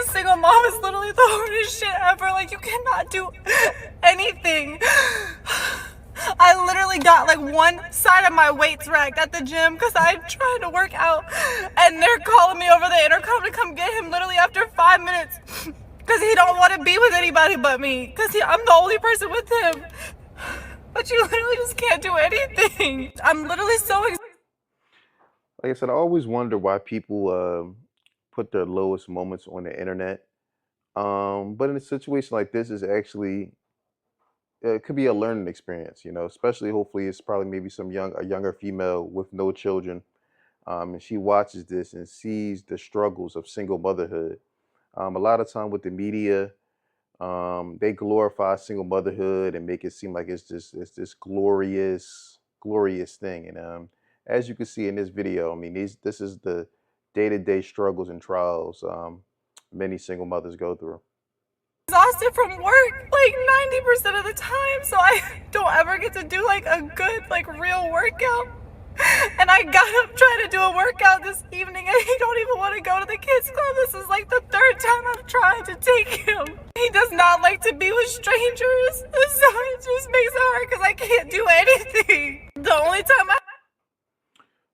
a single mom is literally the hardest shit ever. Like, you cannot do anything. I literally got like one side of my weights racked at the gym because I tried to work out, and they're calling me over the intercom to come get him literally after 5 minutes because he don't want to be with anybody but me because I'm the only person with him. But you literally just can't do anything. I'm literally so exhausted. Like I said, I always wonder why people put their lowest moments on the internet. But in a situation like this, is actually it could be a learning experience, especially hopefully it's probably maybe a younger female with no children, and she watches this and sees the struggles of single motherhood. A lot of time with the media, they glorify single motherhood and make it seem like it's this glorious thing. And as you can see in this video, I mean, this is the day-to-day struggles and trials many single mothers go through. Exhausted from work like 90% of the time, so I don't ever get to do like a good like real workout. And I got up trying to do a workout this evening, and he don't even want to go to the kids club. This is like the third time I've tried to take him. He does not like to be with strangers, so it just makes it hard because I can't do anything. The only time I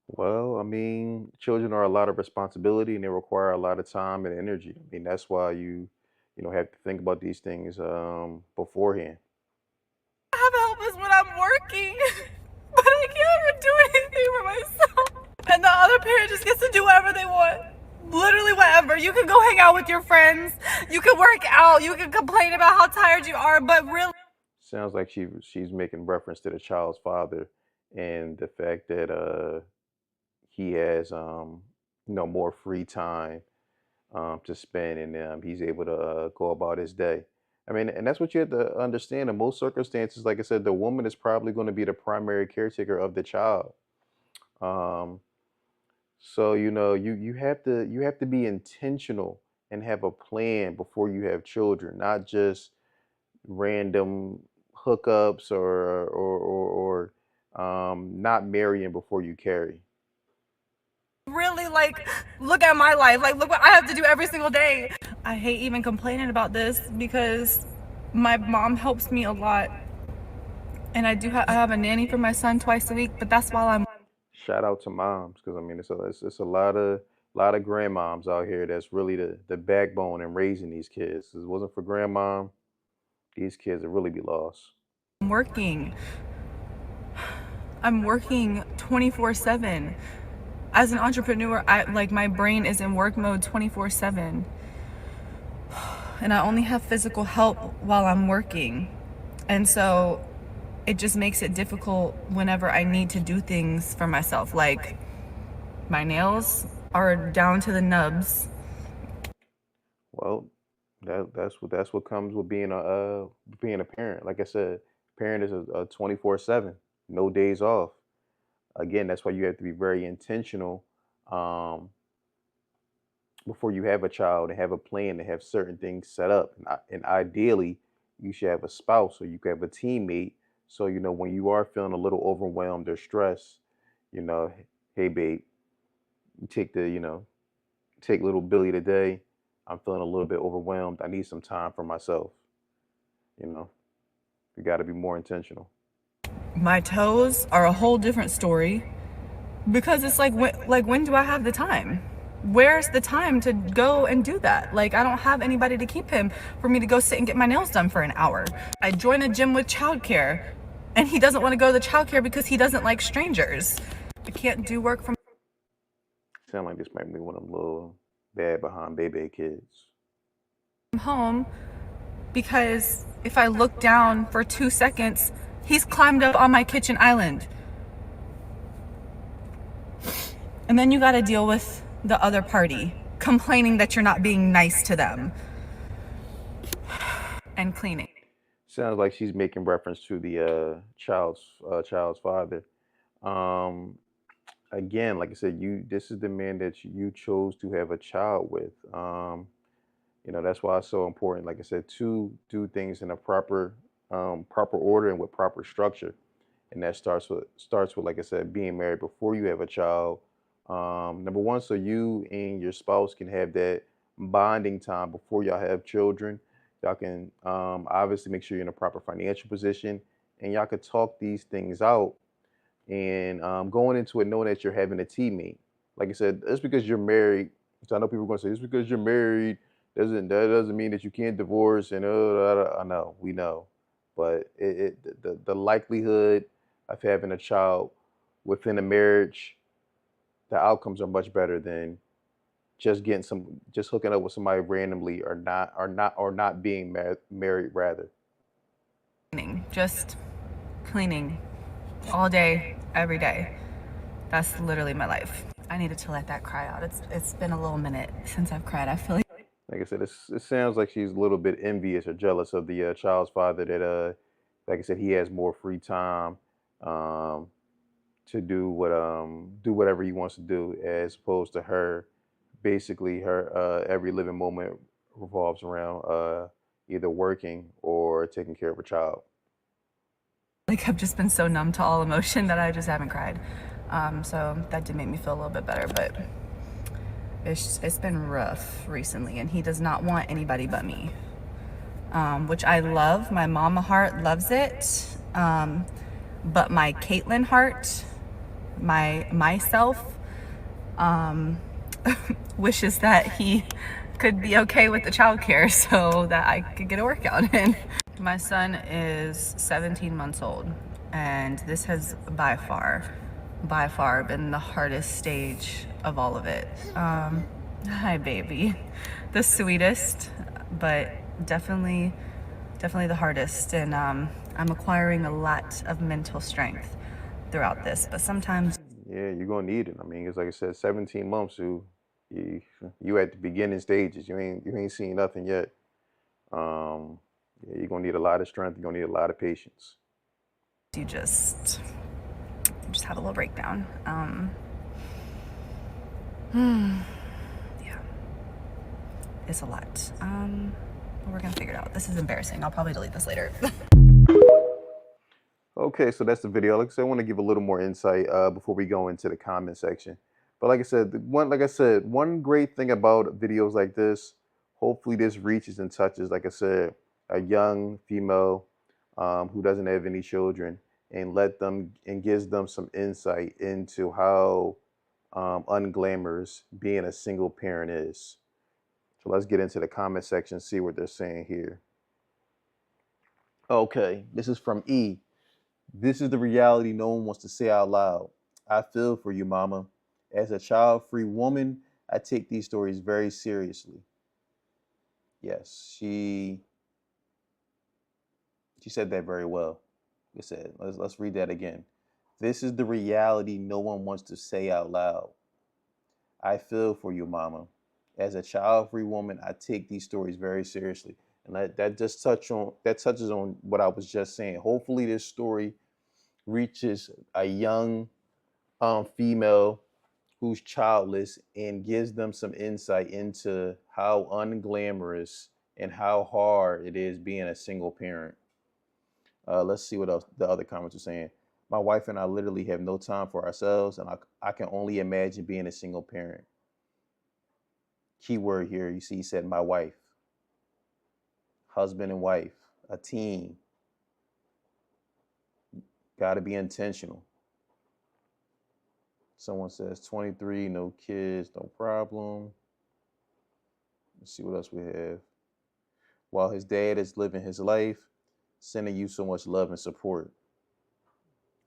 Well, I mean, children are a lot of responsibility and they require a lot of time and energy. I mean, that's why you have to think about these things beforehand. have help is when I'm working, but I can't ever do anything for myself. And the other parent just gets to do whatever they want. Literally whatever. You can go hang out with your friends. You can work out. You can complain about how tired you are, but really, Sounds like she's making reference to the child's father and the fact that he has more free time to spend, and he's able to go about his day. I mean, and that's what you have to understand. In most circumstances, like I said, the woman is probably going to be the primary caretaker of the child. Um, so you have to be intentional and have a plan before you have children, not just random hookups or not marrying before you carry. really like look at my life. Like look what I have to do every single day. I hate even complaining about this because my mom helps me a lot, and I have a nanny for my son twice a week, but that's while I'm Shout out to moms, because I mean it's a lot of grandmoms out here that's really the backbone in raising these kids. If it wasn't for grandmom, these kids would really be lost. working. I'm working 24/7. As an entrepreneur, I like my brain is in work mode 24/7. And I only have physical help while I'm working. And so it just makes it difficult whenever I need to do things for myself. Like my nails are down to the nubs. Well, that's what comes with being a parent. Like I said, parent is a 24/7, no days off. Again, that's why you have to be very intentional um, before you have a child and have a plan to have certain things set up. And ideally, you should have a spouse or you could have a teammate. So, when you are feeling a little overwhelmed or stressed, you know, hey, babe, you take little Billy today. I'm feeling a little bit overwhelmed. I need some time for myself. You know, you got to be more intentional. My toes are a whole different story because it's like when do I have the time? Where's the time to go and do that? Like I don't have anybody to keep him for me to go sit and get my nails done for an hour. I join a gym with childcare, and he doesn't want to go to the childcare because he doesn't like strangers. I can't do work from Sound like this might be one of them little bad behind baby kids. home because if I look down for 2 seconds, he's climbed up on my kitchen island. And then you got to deal with the other party complaining that you're not being nice to them and cleaning. Sounds like she's making reference to the child's father. Um, Again, like I said, this is the man that you chose to have a child with. That's why it's so important. Like I said, to do things in a proper order and with proper structure. And that starts with like I said, being married before you have a child. Number one, so you and your spouse can have that bonding time before y'all have children. Y'all can obviously make sure you're in a proper financial position, and y'all could talk these things out. And going into it knowing that you're having a teammate, like I said, just because you're married. So I know people are going to say, just because you're married doesn't mean that you can't divorce. And I know, we know, but the likelihood of having a child within a marriage, the outcomes are much better than just hooking up with somebody randomly, or not being married rather. Just cleaning all day, every day. That's literally my life. I needed to let that cry out. It's been a little minute since I've cried. I feel Like I said, it sounds like she's a little bit envious or jealous of the child's father that, like I said, he has more free time um, to do whatever he wants to do, as opposed to her. Basically, her every living moment revolves around either working or taking care of a child. like I've just been so numb to all emotion that I just haven't cried. So that did make me feel a little bit better, but it's been rough recently, and he does not want anybody but me, which I love. My mama heart loves it, but my Caitlin heart, myself, wishes that he could be okay with the childcare so that I could get a workout in. My son is 17 months old, and this has by far been the hardest stage of all of it. Hi, baby. The sweetest, but definitely the hardest. And I'm acquiring a lot of mental strength throughout this, but sometimes Yeah, you're gonna need it. I mean, it's like I said, 17 months. You, you at the beginning stages. You ain't seen nothing yet. Um, yeah, you're gonna need a lot of strength. You're gonna need a lot of patience. you just have a little breakdown. Yeah, it's a lot. We're gonna figure it out. This is embarrassing. I'll probably delete this later. Okay, so that's the video. Like I said, I want to give a little more insight before we go into the comment section. But like I said, one great thing about videos like this, hopefully this reaches and touches, like I said, a young female who doesn't have any children, and gives them some insight into how unglamorous being a single parent is. So let's get into the comment section, see what they're saying here. Okay, this is from E. This is the reality no one wants to say out loud. I feel for you, mama. As a child-free woman, I take these stories very seriously. Yes, she said that very well. Like I said, let's read that again. This is the reality no one wants to say out loud. I feel for you, mama. As a child-free woman, I take these stories very seriously. And that touches on what I was just saying. Hopefully this story reaches a young female who's childless and gives them some insight into how unglamorous and how hard it is being a single parent. Let's see what else the other comments are saying. My wife and I literally have no time for ourselves, and I can only imagine being a single parent. Keyword here, you see, he said my wife, husband and wife, a team. Got to be intentional. Someone says 23, no kids, no problem. Let's see what else we have. While his dad is living his life, sending you so much love and support.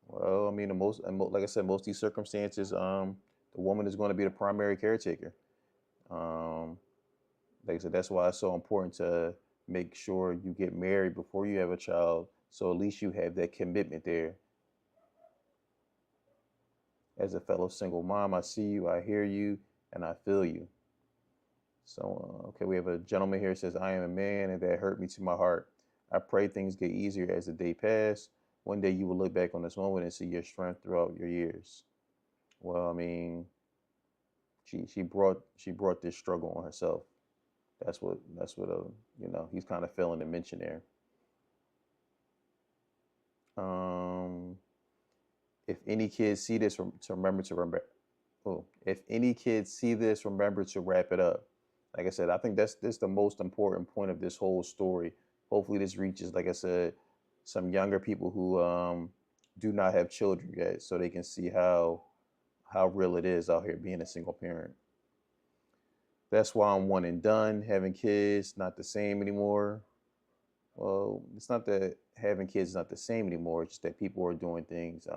Well, I mean, like I said, most of these circumstances, the woman is going to be the primary caretaker. Um, like I said, that's why it's so important to make sure you get married before you have a child, so at least you have that commitment there. As a fellow single mom, I see you, I hear you, and I feel you. So, okay, we have a gentleman here who says, I am a man, and that hurt me to my heart. I pray things get easier as the day pass. One day you will look back on this moment and see your strength throughout your years. Well, I mean, she brought this struggle on herself. That's what he's kind of failing to mention there. Um, if any kids see this, to remember to remember. Oh, if any kids see this, remember to wrap it up. Like I said, I think that's the most important point of this whole story. Hopefully, this reaches, like I said, some younger people who do not have children yet, so they can see how real it is out here being a single parent. That's why I'm one and done. Having kids not the same anymore. Well, it's not that having kids is not the same anymore. It's just that people are doing things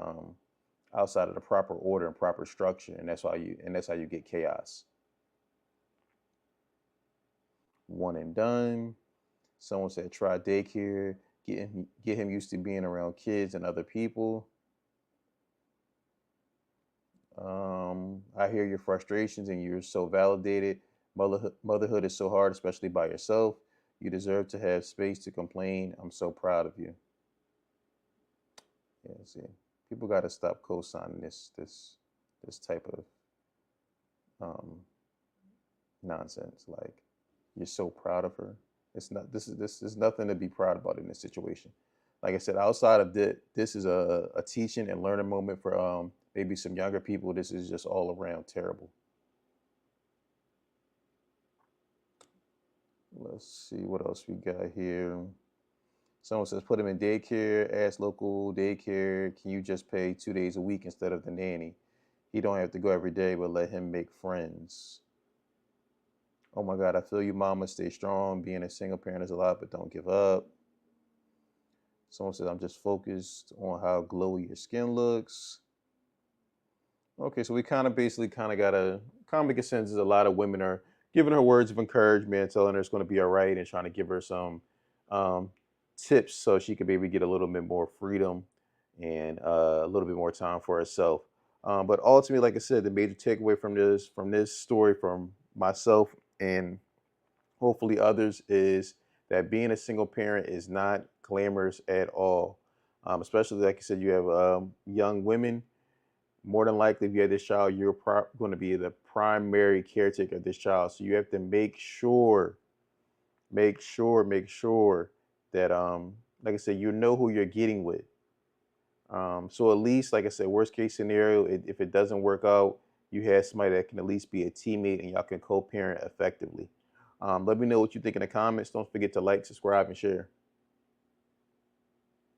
outside of the proper order and proper structure, and that's how you get chaos. One and done. Someone said try daycare, get him used to being around kids and other people. I hear your frustrations and you're so validated. Motherhood is so hard, especially by yourself. You deserve to have space to complain. I'm so proud of you. Yeah, see, people got to stop co-signing this type of um, nonsense. Like, you're so proud of her. It's not. This is nothing to be proud about in this situation. Like I said, outside of this is a teaching and learning moment for maybe some younger people. This is just all around terrible. Let's see what else we got here. Someone says put him in daycare. Ask local daycare. Can you just pay 2 days a week instead of the nanny? He don't have to go every day, but let him make friends. Oh my God, I feel you, mama. Stay strong. Being a single parent is a lot, but don't give up. Someone says, I'm just focused on how glowy your skin looks. Okay, so we kind of basically kind of got a kind of make a sense is a lot of women are giving her words of encouragement, telling her it's going to be all right, and trying to give her some um, tips so she could maybe get a little bit more freedom and a little bit more time for herself. But ultimately, like I said, the major takeaway from this story from myself and hopefully others is that being a single parent is not glamorous at all. Especially like I said, you have young women. More than likely, if you have this child, you're going to be the primary caretaker of this child. So you have to make sure that, like I said, you know who you're getting with. So at least, like I said, worst case scenario, if it doesn't work out, you have somebody that can at least be a teammate and y'all can co-parent effectively. Let me know what you think in the comments. Don't forget to like, subscribe, and share.